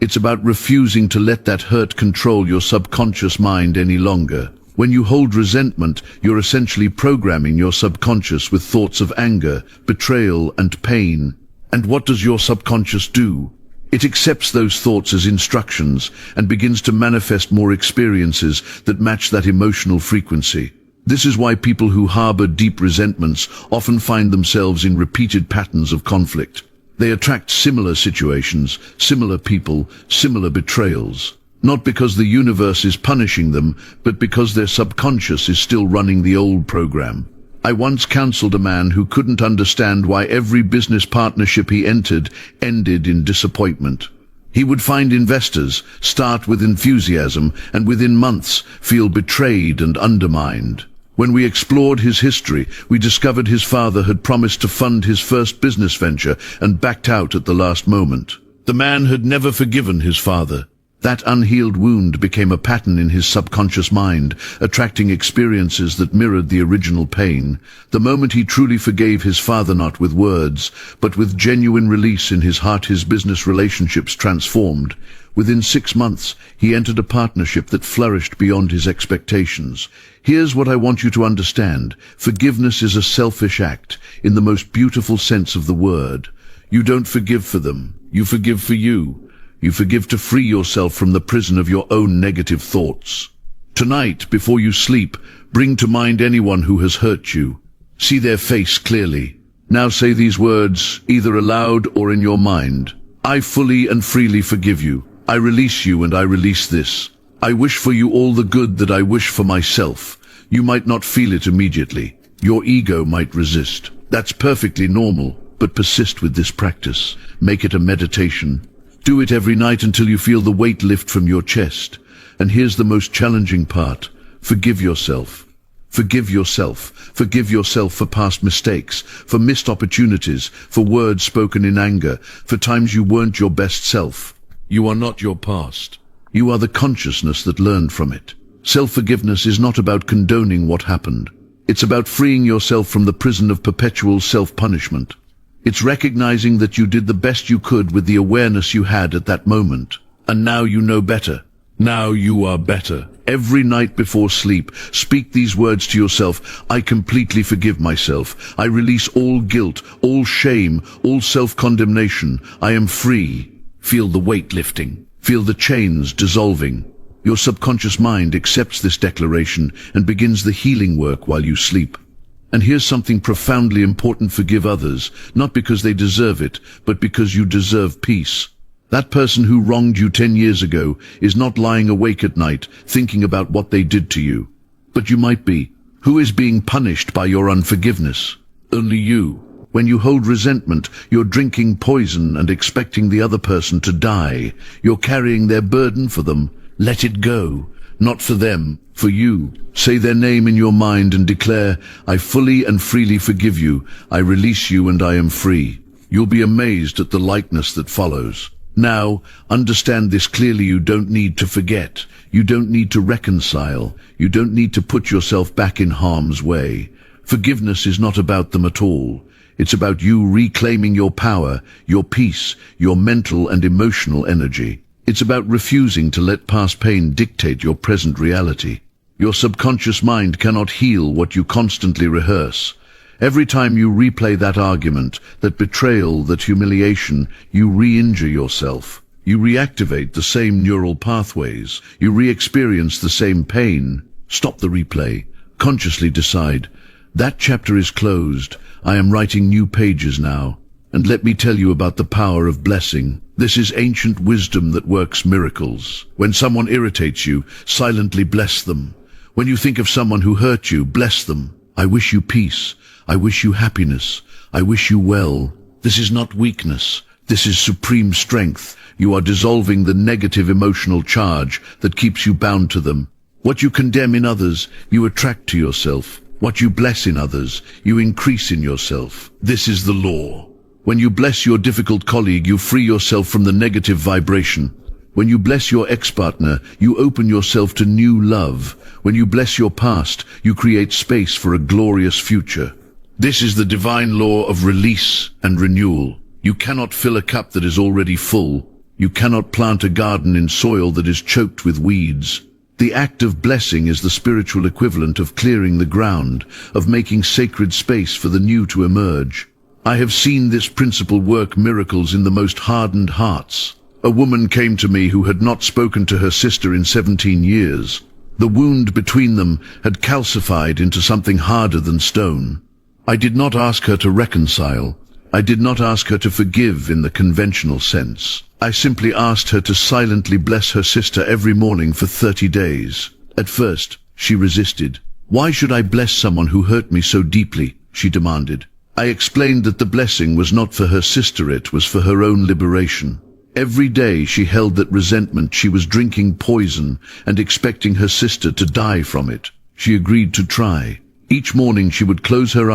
[SPEAKER 1] It's about refusing to let that hurt control your subconscious mind any longer. When you hold resentment, you're essentially programming your subconscious with thoughts of anger, betrayal, and pain. And what does your subconscious do? It accepts those thoughts as instructions and begins to manifest more experiences that match that emotional frequency. This is why people who harbor deep resentments often find themselves in repeated patterns of conflict. They attract similar situations, similar people, similar betrayals. Not because the universe is punishing them, but because their subconscious is still running the old program. I once counseled a man who couldn't understand why every business partnership he entered ended in disappointment. He would find investors, start with enthusiasm, and within months feel betrayed and undermined. When we explored his history, we discovered his father had promised to fund his first business venture and backed out at the last moment. The man had never forgiven his father. That unhealed wound became a pattern in his subconscious mind, attracting experiences that mirrored the original pain. The moment he truly forgave his father, not with words, but with genuine release in his heart, his business relationships transformed. Within 6 months, he entered a partnership that flourished beyond his expectations. Here's what I want you to understand. Forgiveness is a selfish act, in the most beautiful sense of the word. You don't forgive for them. You forgive for you. You forgive to free yourself from the prison of your own negative thoughts. Tonight, before you sleep, bring to mind anyone who has hurt you. See their face clearly. Now say these words, either aloud or in your mind. I fully and freely forgive you. I release you and I release this. I wish for you all the good that I wish for myself. You might not feel it immediately. Your ego might resist. That's perfectly normal, but persist with this practice. Make it a meditation. Do it every night until you feel the weight lift from your chest. And here's the most challenging part. Forgive yourself. Forgive yourself. Forgive yourself for past mistakes, for missed opportunities, for words spoken in anger, for times you weren't your best self. You are not your past. You are the consciousness that learned from it. Self-forgiveness is not about condoning what happened. It's about freeing yourself from the prison of perpetual self-punishment. It's recognizing that you did the best you could with the awareness you had at that moment. And now you know better. Now you are better. Every night before sleep, speak these words to yourself. I completely forgive myself. I release all guilt, all shame, all self-condemnation. I am free. Feel the weight lifting. Feel the chains dissolving. Your subconscious mind accepts this declaration and begins the healing work while you sleep. And here's something profoundly important. Forgive others, not because they deserve it, but because you deserve peace. That person who wronged you 10 years ago is not lying awake at night thinking about what they did to you. But you might be. Who is being punished by your unforgiveness? Only you. When you hold resentment, you're drinking poison and expecting the other person to die. You're carrying their burden for them. Let it go. Not for them, For you, say their name in your mind and declare, I fully and freely forgive you, I release you and I am free. You'll be amazed at the likeness that follows. Now, understand this clearly. You don't need to forget. You don't need to reconcile. You don't need to put yourself back in harm's way. Forgiveness is not about them at all. It's about you reclaiming your power, your peace, your mental and emotional energy. It's about refusing to let past pain dictate your present reality. Your subconscious mind cannot heal what you constantly rehearse. Every time you replay that argument, that betrayal, that humiliation, you re-injure yourself. You reactivate the same neural pathways. You re-experience the same pain. Stop the replay. Consciously decide, that chapter is closed. I am writing new pages now. And let me tell you about the power of blessing. This is ancient wisdom that works miracles. When someone irritates you, silently bless them. When you think of someone who hurt you, bless them. I wish you peace. I wish you happiness. I wish you well. This is not weakness. This is supreme strength. You are dissolving the negative emotional charge that keeps you bound to them. What you condemn in others, you attract to yourself. What you bless in others, you increase in yourself. This is the law. When you bless your difficult colleague, you free yourself from the negative vibration. When you bless your ex-partner, you open yourself to new love. When you bless your past, you create space for a glorious future. This is the divine law of release and renewal. You cannot fill a cup that is already full. You cannot plant a garden in soil that is choked with weeds. The act of blessing is the spiritual equivalent of clearing the ground, of making sacred space for the new to emerge. I have seen this principle work miracles in the most hardened hearts. A woman came to me who had not spoken to her sister in 17 years. The wound between them had calcified into something harder than stone. I did not ask her to reconcile. I did not ask her to forgive in the conventional sense. I simply asked her to silently bless her sister every morning for 30 days. At first, she resisted. Why should I bless someone who hurt me so deeply? She demanded. I explained that the blessing was not for her sister, it was for her own liberation. Every day she held that resentment. She was drinking poison and expecting her sister to die from it. She agreed to try. Each morning she would close her eyes